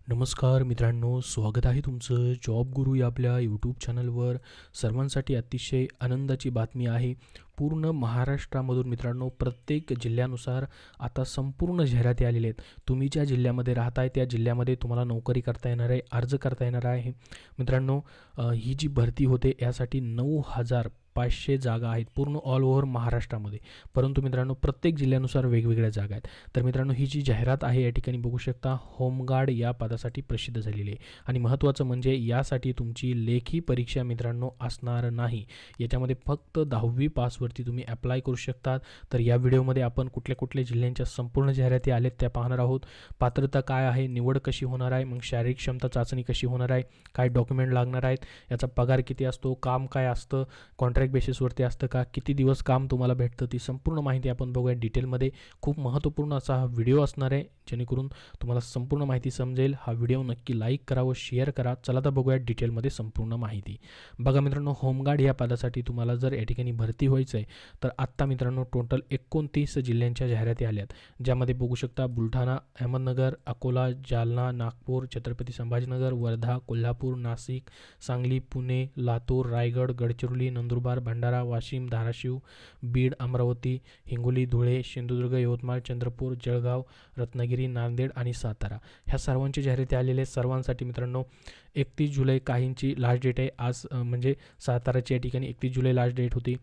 नमस्कार मित्रांनो, स्वागत आहे तुमचं जॉब गुरु या आपल्या यूट्यूब चॅनलवर. सर्वांसाठी अतिशय आनंदाची बातमी आहे. पूर्ण महाराष्ट्रामधून मित्रांनो प्रत्येक जिल्ह्यानुसार आता संपूर्ण जाहिराती आलेल्या आहेत. तुम्ही ज्या जिल्ह्यामध्ये राहताय त्या जिल्ह्यामध्ये तुम्हाला नोकरी करता येणार आहे, अर्ज करता येणार आहे. मित्रांनो, ही जी भरती होते यासाठी 9,500 जागा आहेत पूर्ण ऑल ओव्हर महाराष्ट्रामध्ये. परंतु मित्रांनो प्रत्येक जिल्ह्यानुसार वेगवेगळ्या जागा आहेत. तर मित्रांनो ही जी जाहिरात आहे या ठिकाणी बघू शकता, होमगार्ड या पदासाठी प्रसिद्ध झालेली आहे. आणि महत्त्वाचं म्हणजे यासाठी तुमची लेखी परीक्षा मित्रांनो असणार नाही. याच्यामध्ये फक्त 10वी पासवरती तुम्ही अप्लाय करू शकतात. तर या व्हिडिओमध्ये आपण कुठल्या कुठल्या जिल्ह्यांच्या संपूर्ण जाहिराती आलेत त्या पाहणार आहोत. पात्रता काय आहे, निवड कशी होणार आहे, मग शारीरिक क्षमता चाचणी कशी होणार आहे, काय डॉक्युमेंट लागणार आहेत, याचा पगार किती असतो, काम काय असतं, कॉन्ट्रॅक्ट बेसिसवरती असतं का, किती दिवस काम तुम्हाला भेटतं, ती संपूर्ण माहिती आपण बघूया डिटेलमध्ये. खूप महत्त्वपूर्ण असा हा व्हिडिओ असणार आहे, जेणेकरून तुम्हाला संपूर्ण माहिती समजेल. हा व्हिडिओ नक्की लाईक करा व शेअर करा. चला तर बघूया डिटेलमध्ये संपूर्ण माहिती. बघा मित्रांनो, होमगार्ड या पदासाठी तुम्हाला जर या ठिकाणी भरती व्हायचं आहे तर आत्ता मित्रांनो टोटल 29 जिल्ह्यांच्या जाहिराती आल्यात. ज्यामध्ये बघू शकता बुलढाणा, अहमदनगर, अकोला, जालना, नागपूर, छत्रपती संभाजीनगर, वर्धा, कोल्हापूर, नाशिक, सांगली, पुणे, लातूर, रायगड, गडचिरोली, नंदुरबार, भंडारा, वाशिम, धाराशिव, बीड, अमरावती, हिंगोली, धुळे, सिंधुदुर्ग, यवतमाळ, चंद्रपूर, जळगाव, रत्नागिरी, नांदेड आणि सातारा ह्या सर्वांची जाहिराती आलेल्या आहेत. सर्वांसाठी मित्रांनो 31 जुलै काहींची लास्ट डेट आहे आज, म्हणजे साताराची या ठिकाणी 31 जुलै लास्ट डेट होती.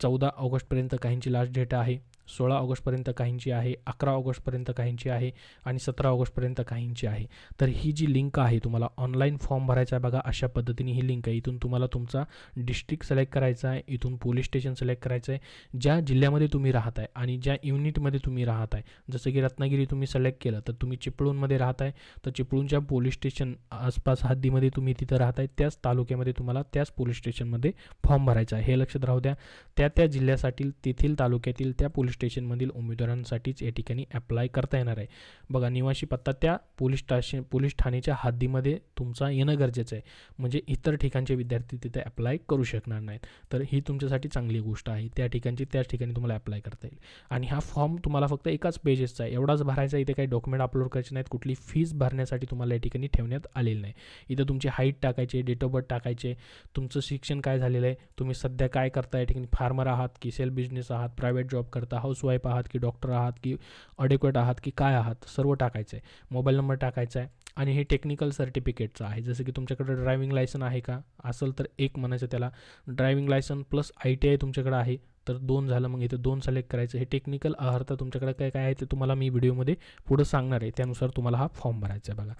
14 ऑगस्टपर्यंत काहींची लास्ट डेट आहे, 16 ऑगस्टपर्यंत काहींची आहे, 11 ऑगस्टपर्यंत काहींची आहे आणि 17 ऑगस्टपर्यंत काहींची आहे. तर ही जी लिंक आहे तुम्हाला ऑनलाईन फॉर्म भरायचा आहे बघा, अशा पद्धतीने ही लिंक आहे. इथून तुम्हाला तुमचा डिस्ट्रिक्ट सिलेक्ट करायचा आहे, इथून पोलीस स्टेशन सिलेक्ट करायचं आहे, ज्या जिल्ह्यामध्ये तुम्ही राहत आहे आणि ज्या युनिटमध्ये तुम्ही राहत आहे. जसं की रत्नागिरी तुम्ही सिलेक्ट केलं तर तुम्ही चिपळूणमध्ये राहत आहे, तर चिपळूणच्या पोलीस स्टेशन आसपास हद्दीमध्ये तुम्ही तिथं राहत आहे, त्याच तालुक्यामध्ये तुम्हाला त्याच पोलीस स्टेशनमध्ये फॉर्म भरायचा आहे. हे लक्षात राहू द्या. त्या जिल्ह्यासाठी तेथील तालुक्यातील त्या पोलीस स्टेशनमधील उमेदवारांसाठीच या ठिकाणी अप्लाय करता येणार आहे. बघा, निवासी पत्ता त्या पोलीस ठाण्याच्या हद्दीमध्ये तुमचा येणं गरजेचं आहे, म्हणजे इतर ठिकाणचे विद्यार्थी तिथे अप्लाय करू शकणार नाहीत. तर ही तुमच्यासाठी चांगली गोष्ट आहे. त्या ठिकाणची त्याच ठिकाणी तुम्हाला अप्लाय करता येईल. आणि हा फॉर्म तुम्हाला फक्त एकाच पेजेसचा आहे, एवढाच भरायचा. इथे काही डॉक्युमेंट अपलोड करायचे नाहीत, कुठली फीस भरण्यासाठी तुम्हाला या ठिकाणी ठेवण्यात आलेली नाही. इथं तुमची हाईट टाकायची, डेट ऑफ बर्थ टाकायचे, तुमचं शिक्षण काय झालेलं आहे, तुम्ही सध्या काय करता, या ठिकाणी फार्मर आहात की सेल्फ बिझनेस आहात, प्रायव्हेट जॉब करता, हाऊसवाईफ आहात की डॉक्टर आहात की ॲडव्होकेट आहात की काय आहात, सर्व टाकायचं आहे. मोबाईल नंबर टाकायचा आहे. आणि हे टेक्निकल सर्टिफिकेटचं आहे. जसं की तुमच्याकडे ड्रायव्हिंग लायसन आहे का, असेल तर एक म्हणायचं त्याला. ड्रायव्हिंग लायसन प्लस ITI तुमच्याकडे आहे तर 2 झालं, मग इथं 2 सिलेक्ट करायचं. हे टेक्निकल अर्थ तुमच्याकडे काय काय आहे ते तुम्हाला मी व्हिडिओमध्ये पुढं सांगणार आहे, त्यानुसार तुम्हाला हा फॉर्म भरायचा आहे. बघा,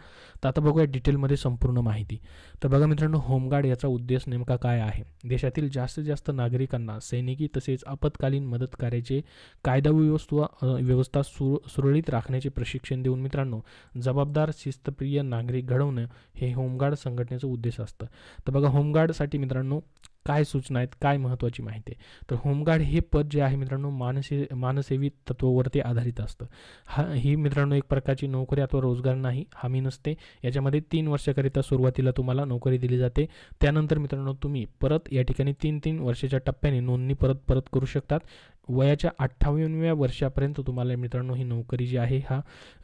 तर आता बघूया डिटेलमध्ये संपूर्ण माहिती. तर बघा मित्रांनो, होमगार्ड याचा उद्देश नेमका काय आहे. देशातील जास्तीत जास्त नागरिकांना सैनिकी तसेच आपत्कालीन मदत कार्याचे कायदा व्यवस्था सुरळीत राखण्याचे प्रशिक्षण देऊन मित्रांनो जबाबदार शिस्तप्रिय नागरिक घडवणं हे होमगार्ड संघटनेचं उद्देश असतं. तर बघा, होमगार्डसाठी मित्रांनो काय सूचना आहेत, काय महत्त्वाची माहिती आहे. तर होमगार्ड हे पद जे आहे मित्रांनो मानसेवी तत्वावरती आधारित असतं. ही मित्रांनो एक प्रकारची नोकरी अथवा रोजगार नाही, हमी नसते. याच्यामध्ये 3 वर्षाकरिता सुरुवातीला तुम्हाला नोकरी दिली जाते. त्यानंतर मित्रांनो तुम्ही परत या ठिकाणी 3 वर्षाच्या टप्प्याने नोंदणी परत करू शकतात. वयाच्या 58व्या वर्षापर्यंत तुम्हाला मित्रांनो ही नोकरी जी आहे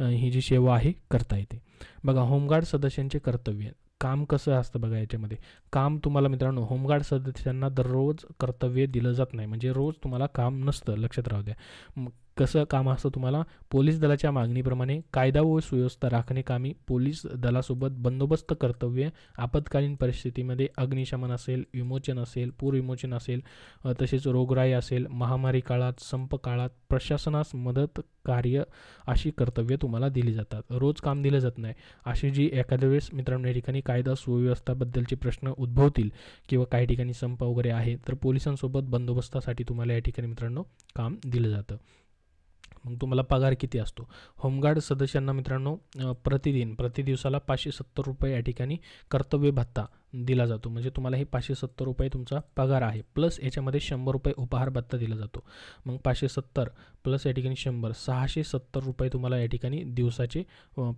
ही जी सेवा आहे करता येते. बघा, होमगार्ड सदस्यांचे कर्तव्य काम कसं असतं. बघा, याच्यामध्ये काम तुम्हाला मित्रांनो होमगार्ड सदस्यांना दररोज कर्तव्य दिलं जात नाही, म्हणजे रोज तुम्हाला काम नसतं, लक्षात राहू द्या. कसं काम असतं तुम्हाला, पोलीस दलाच्या मागणीप्रमाणे कायदा व सुव्यवस्था राखणे कामी पोलीस दलासोबत बंदोबस्त कर्तव्य, आपत्कालीन परिस्थितीमध्ये अग्निशमन असेल, विमोचन असेल, पूर विमोचन असेल, तसेच रोगराई असेल, महामारी काळात, संप काळात प्रशासनास मदत कार्य अशी कर्तव्य तुम्हाला दिली जातात. रोज काम दिलं जात नाही. अशी जी एखाद्या वेळेस मित्रांनो या ठिकाणी कायदा सुव्यवस्थाबद्दलचे प्रश्न उद्भवतील किंवा काही ठिकाणी संप वगैरे आहे तर पोलिसांसोबत बंदोबस्तासाठी तुम्हाला या ठिकाणी मित्रांनो काम दिलं जातं. मग तुम्हाला पगार किती असतो. होमगार्ड सदस्यांना मित्रांनो प्रति दिवसाला 570 रुपये या ठिकाणी कर्तव्य भत्ता दिला जातो. म्हणजे तुम्हाला हे 570 रुपये तुमचा पगार आहे, प्लस याच्यामध्ये 100 रुपये उपहार भत्ता दिला जातो. मग 570 प्लस या ठिकाणी 100 670 रुपये तुम्हाला या ठिकाणी दिवसाचे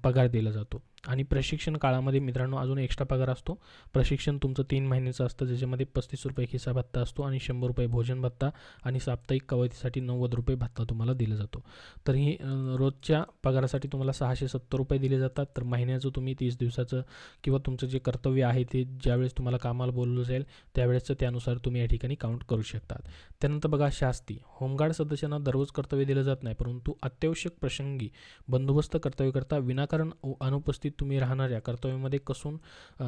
पगार दिला जातो. आणि प्रशिक्षण काळामध्ये मित्रांनो अजून एक्स्ट्रा पगार असतो. प्रशिक्षण तुमचं 3 महिन्याचं असतं, ज्याच्यामध्ये ₹35 खिसा भत्ता असतो आणि ₹100 भोजन भत्ता आणि साप्ताहिक कवायतीसाठी ₹90 भत्ता तुम्हाला दिला जातो. तर ही रोजच्या पगारासाठी तुम्हाला ₹670 दिले जातात. तर महिन्याचं तुम्ही 30 दिवसाचं किंवा तुमचं जे कर्तव्य आहे ते ज्यावेळेस तुम्हाला कामाला बोलवलं जाईल त्यावेळेसचं त्यानुसार तुम्ही या ठिकाणी काउंट करू शकतात. त्यानंतर बघा शास्ती. होमगार्ड सदस्यांना दररोज कर्तव्य दिलं जात नाही, परंतु अत्यावश्यक प्रसंगी बंदोबस्त कर्तव्यकरता विनाकारण अनुपस्थित तुम्ही राहणाऱ्या, कर्तव्यामध्ये कसून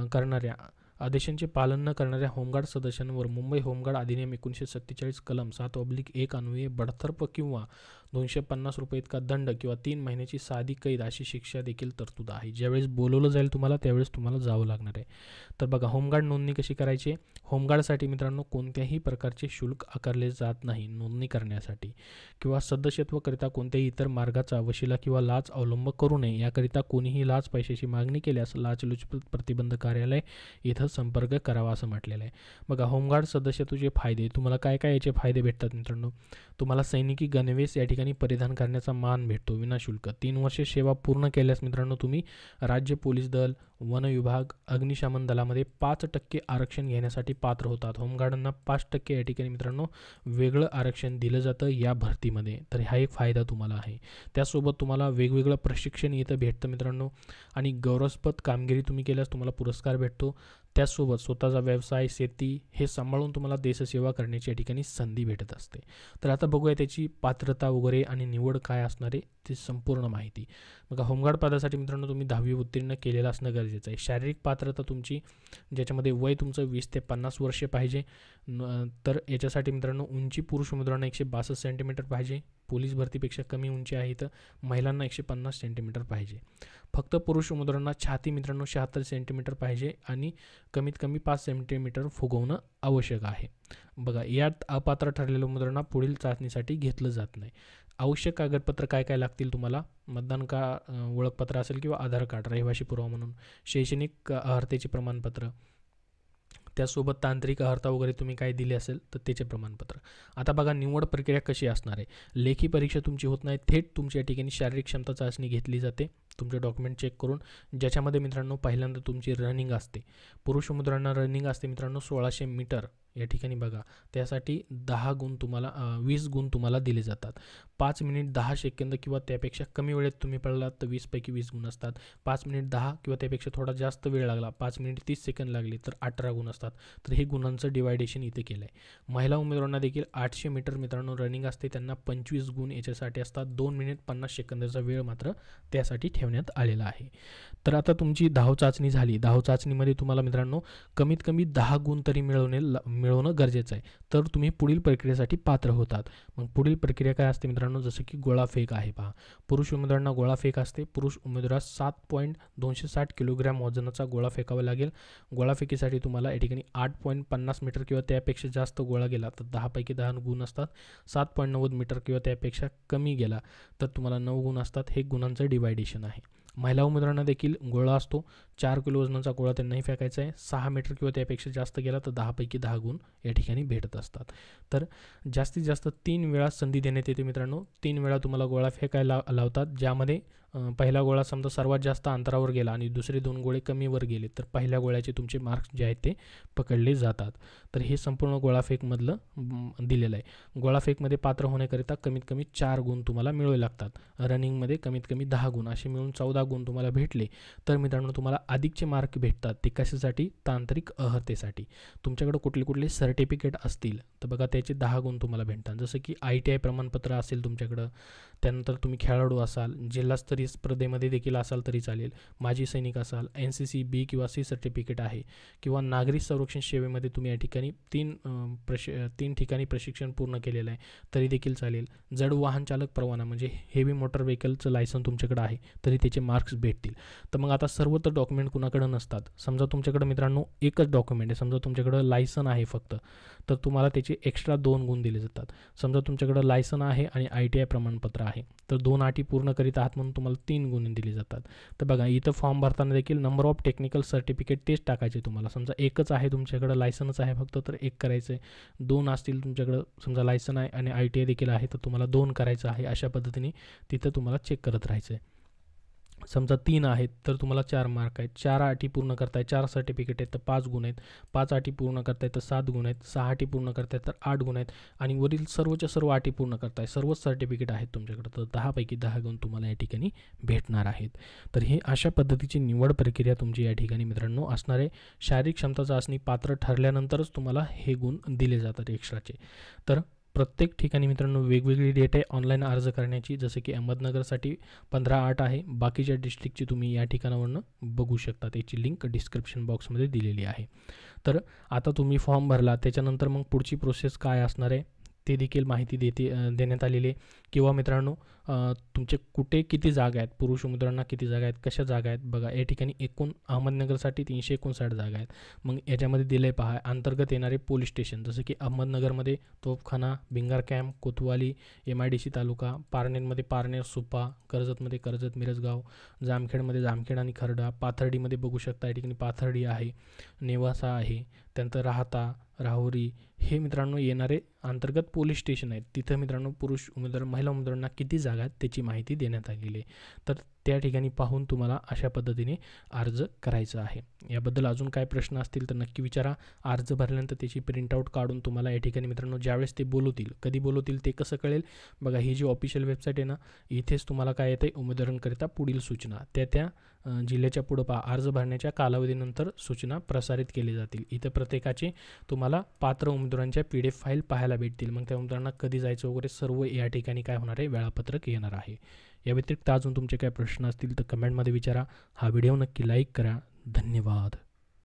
करणाऱ्या, आदेशांचे पालन न करणाऱ्या होमगार्ड सदस्यांवर मुंबई होमगार्ड अधिनियम 1947 कलम 7/1 अन्वये बडतर्फ किंवा ₹250 इतका दंड किंवा 3 महिन्याची साधी कैद अशी शिक्षा देखील तरतूद आहे. ज्यावेळेस बोलवलं जाईल तुम्हाला त्यावेळेस तुम्हाला जावं लागणार आहे. तर बघा होमगार्ड नोंदणी कशी करायची. होमगार्डसाठी मित्रांनो कोणत्याही प्रकारचे शुल्क आकारले जात नाही नोंदणी करण्यासाठी किंवा सदस्यत्वाकरिता कोणत्याही इतर मार्गाचा वशिला किंवा लाच अवलंब करू नये. याकरिता कोणीही लाच पैशाची मागणी केल्यास लाचलुचपत प्रतिबंध कार्यालय इथं संपर्क करावा असं म्हटलेलं आहे. बघा होमगार्ड सदस्यत्वाचे फायदे. तुम्हाला काय काय याचे फायदे भेटतात मित्रांनो. तुम्हाला सैनिकी गणवेश या ठिकाणी परिधान करण्याचा मान भेटतो विनाशुल्क. 3 वर्षे सेवा पूर्ण केल्यास मित्रांनो तुम्ही राज्य पोलीस दल, वन विभाग, अग्निशमन दलामध्ये 5% आरक्षण घेण्यासाठी पात्र होतात. होमगार्डांना 5% या ठिकाणी मित्रांनो वेगळं आरक्षण दिलं जातं या भरतीमध्ये. तर हा एक फायदा तुम्हाला आहे. त्यासोबत तुम्हाला वेगवेगळं प्रशिक्षण इथं भेटतं मित्रांनो आणि गौरवास्पद कामगिरी तुम्ही केल्यास तुम्हाला पुरस्कार भेटतो. त्याचसोबत स्वतःचा व्यवसाय, शेती हे सांभाळून तुम्हाला देशसेवा करण्याची या ठिकाणी संधी भेटत असते. तर आता बघूया त्याची पात्रता वगैरे आणि निवड काय असणार आहे ती संपूर्ण माहिती. बघा होमगार्ड पदासाठी मित्रांनो तुम्ही 10वी उत्तीर्ण केलेलं असणं गरजेचं आहे. शारीरिक पात्रता तुमची ज्याच्यामध्ये वय तुमचं 20 ते 50 वर्षे पाहिजे. तर याच्यासाठी मित्रांनो उंची पुरुष उमेदवारांना 162 सेंटीमीटर पाहिजे. पोलीस भरतीपेक्षा कमी उंची आहे तर महिलांना 150 सेंटीमीटर पाहिजे. फक्त पुरुष उमेदवारांना छाती मित्रांनो 76 सेंटीमीटर पाहिजे आणि कमीत कमी 5 सेंटीमीटर फुगवणं आवश्यक आहे. बघा यात अपात्र ठरलेल्या उमेदवारांना पुढील चाचणीसाठी घेतलं जात नाही. आवश्यक कागदपत्र काय काय लागतील तुम्हाला. मतदान का ओळखपत्र असेल किंवा आधार कार्ड रहिवासी पुरावा म्हणून, शैक्षणिक अर्हतेचे प्रमाणपत्र, त्यासोबत तांत्रिक अर्हता वगैरे तुम्ही काय दिली असेल तर त्याचे प्रमाणपत्र. आता बघा निवड प्रक्रिया कशी असणार आहे. लेखी परीक्षा तुमची होत नाही, थेट तुमच्या ठिकाणी शारीरिक क्षमता चाचणी घेतली जाते तुमचे डॉक्युमेंट चेक करून, ज्याच्यामध्ये मित्रांनो पहिल्यांदा तुमची रनिंग असते. पुरुष उमेदवारांना रनिंग असते मित्रांनो 1600 मीटर या ठिकाणी बघा. त्यासाठी 20 गुण तुम्हाला दिले जातात. 5 मिनिट 10 सेकंद किंवा त्यापेक्षा कमी वेळेत तुम्ही पळलात तर 20 पैकी 20 गुण असतात. 5 मिनिट 10 किंवा त्यापेक्षा थोडा जास्त वेळ लागला, 5 मिनिट 30 सेकंद लागले तर 18 गुण असतात. तर हे गुणांचं डिवायडेशन इथे केलं आहे. महिला उमेदवारांना देखील 800 मीटर मित्रांनो रनिंग असते, त्यांना 25 गुण याच्यासाठी असतात. 2 मिनिट 50 सेकंदाचा वेळ मात्र त्यासाठी ठेवण्यात आलेला आहे. तर आता तुमची धाव चाचणी झाली. धाव चाचणीमध्ये तुम्हाला मित्रांनो कमीत कमी 10 गुण तरी मिळवणं गरजेचं आहे, तर तुम्ही पुढील प्रक्रियेसाठी पात्र होतात. मग पुढील प्रक्रिया काय असते मित्रांनो, जसं की गोळाफेक आहे पहा. पुरुष उमेदवारांना गोळाफेक असते. पुरुष उमेदवारास 7.260 किलोग्रॅम वजनाचा गोळा फेकावा लागेल. गोळाफेकीसाठी तुम्हाला या ठिकाणी 8.50 मीटर किंवा त्यापेक्षा जास्त गोळा गेला तर 10 पैकी 10 गुण असतात. 7.90 मीटर किंवा त्यापेक्षा कमी गेला तर तुम्हाला 9 गुण असतात. हे गुणांचं डिवायडेशन आहे. महिला उमेदवारांना देखील गोळा असतो. 4 किलो वजनाचा गोळा त्यांनाही फेकायचा आहे. 6 मीटर किंवा त्यापेक्षा जास्त गेला तर 10 पैकी 10 गुण या ठिकाणी भेटत असतात. तर जास्तीत जास्त 3 वेळा संधी देण्यात येते मित्रांनो. 3 वेळा तुम्हाला गोळा फेकायला लावतात, ज्यामध्ये पहिला गोळा समजा सर्वात जास्त अंतरावर गेला आणि दुसरे 2 गोळे कमीवर गेले तर पहिल्या गोळ्याचे तुमचे मार्क्स जे आहेत ते पकडले जातात. तर हे संपूर्ण गोळाफेकमधलं दिलेलं आहे. गोळाफेकमध्ये पात्र होण्याकरिता कमीत कमी 4 गुण तुम्हाला मिळवावे लागतात. रनिंगमध्ये कमीत कमी 10 गुण, असे मिळून 14 गुण तुम्हाला भेटले तर मित्रांनो तुम्हाला अधिकचे मार्क भेटतात. ते कशासाठी? तांत्रिक अर्हतेसाठी. तुमच्याकडे कुठले कुठले सर्टिफिकेट असतील तर बघा त्याचे 10 गुण तुम्हाला भेटतात. जसं की ITI प्रमाणपत्र असेल तुमच्याकडं, त्यानंतर तुम्ही खेळाडू असाल, जिल्हास्तरीय स्पर्धेमध्ये देखील असाल तरी चालेल, माजी सैनिक असाल, NCC B किंवा C सर्टिफिकेट आहे, किंवा नागरी संरक्षण सेवेमध्ये तुम्ही या ठिकाणी 3 ठिकाणी प्रशिक्षण पूर्ण केलेलं आहे तरी देखील चालेल. जड वाहन चालक परवाना म्हणजे हेवी मोटर व्हेकलचं लायसन तुमच्याकडे आहे तरी त्याचे मार्क्स भेटतील. तर मग आता सर्व तर डॉक्युमेंट कुणाकडे नसतात. समजा तुमच्याकडे मित्रांनो एकच डॉक्युमेंट आहे, समजा तुमच्याकडं लायसन आहे फक्त, तर तुम्हाला त्याचे एक्स्ट्रा 2 गुण दिले जातात. समजा तुमच्याकडं लायसन आहे आणि ITI प्रमाणपत्र आहे तर 2 अटी पूर्ण करीत आहात म्हणून तुम्हाला 3 गुण दिले जातात. तर बघा इथं फॉर्म भरताना देखील नंबर ऑफ टेक्निकल सर्टिफिकेट तेच टाकायचे तुम्हाला. समजा एकच आहे तुमच्याकडं, लायसनच आहे फक्त तर 1 करायचं आहे. 2 असतील तुमच्याकडं, समजा लायसन आहे आणि ITI देखील आहे तर तुम्हाला 2 करायचं आहे. अशा पद्धतीने तिथं तुम्हाला चेक करत राहायचं आहे. समजा 3 आहेत तर तुम्हाला 4 मार्क आहेत. 4 अटी पूर्ण करताय, 4 सर्टिफिकेट आहेत तर 5 गुण आहेत. 5 अटी पूर्ण करताय तर 7 गुण आहेत. 6 अटी पूर्ण करताय तर 8 गुण आहेत. आणि वरील सर्वच्या सर्व अटी पूर्ण करताय, सर्वच सर्टिफिकेट आहेत तुमच्याकडे, तर 10 पैकी 10 गुण तुम्हाला या ठिकाणी भेटणार आहेत. तर हे अशा पद्धतीची निवड प्रक्रिया तुमची या ठिकाणी मित्रांनो असणार आहे. शारीरिक क्षमता चाचणी पात्र ठरल्यानंतरच तुम्हाला हे गुण दिले जातात एक्स्ट्राचे. तर प्रत्येक ठिकाणी मित्रांनो वेगवेगळी डेट आहे ऑनलाईन अर्ज करण्याची. जसं की अहमदनगरसाठी 15/8 आहे. बाकीच्या डिस्ट्रिक्टची तुम्ही या ठिकाणावरून बघू शकता, त्याची लिंक डिस्क्रिप्शन बॉक्समध्ये दिलेली आहे. तर आता तुम्ही फॉर्म भरला, त्याच्यानंतर मग पुढची प्रोसेस काय असणार आहे ते देखील माहिती देण्यात आलेली आहे. किंवा मित्रांनो तुमचे कुठे किती जागा आहेत, पुरुष उमेदवारांना किती जागा आहेत, कशा जागा आहेत बघा. या ठिकाणी एकूण अहमदनगरसाठी 359 जागा आहेत. मग याच्यामध्ये दिले पहा अंतर्गत येणारे पोलीस स्टेशन, जसं की अहमदनगरमध्ये तोफखाना, भिंगार कॅम्प, कोतवाली, MIDC तालुका, पारनेरमध्ये पारनेर, सुपा, कर्जतमध्ये कर्जत, मिरजगाव, जामखेडमध्ये जामखेड आणि खर्डा, पाथर्डीमध्ये बघू शकता या ठिकाणी पाथर्डी आहे, नेवासा आहे, त्यानंतर राहता, राहुरी, हे मित्रांनो येणारे अंतर्गत पोलीस स्टेशन आहेत. तिथं मित्रांनो पुरुष उमेदवार महिला उमेदवारांना किती जागा आहेत त्याची माहिती देण्यात आलेली आहे. तर त्या ठिकाणी पाहून तुम्हाला अशा पद्धतीने अर्ज करायचा आहे. याबद्दल अजून काय प्रश्न असतील तर नक्की विचारा. अर्ज भरल्यानंतर त्याची प्रिंटआउट काढून तुम्हाला या ठिकाणी मित्रांनो ज्यावेळेस ते बोलवतील, कधी बोलवतील ते कसं कळेल बघा. ही जी ऑफिशियल वेबसाईट आहे ना, इथेच तुम्हाला काय येते उमेदवारांकरिता पुढील सूचना, त्या जिल्ह्याच्या पुढं पहा अर्ज भरण्याच्या कालावधीनंतर सूचना प्रसारित केली जातील. इथं प्रत्येकाचे तुम्हाला पात्र उमेदवारांच्या PDF फाईल पाहायला भेटतील. मग त्या उमेदवारांना कधी जायचं वगैरे सर्व या ठिकाणी काय होणार आहे वेळापत्रक येणार आहे. या व्यतिरिक्त अजून तुमचे काय प्रश्न असतील तर कमेंटमध्ये विचारा. हा व्हिडिओ नक्की लाईक करा. धन्यवाद.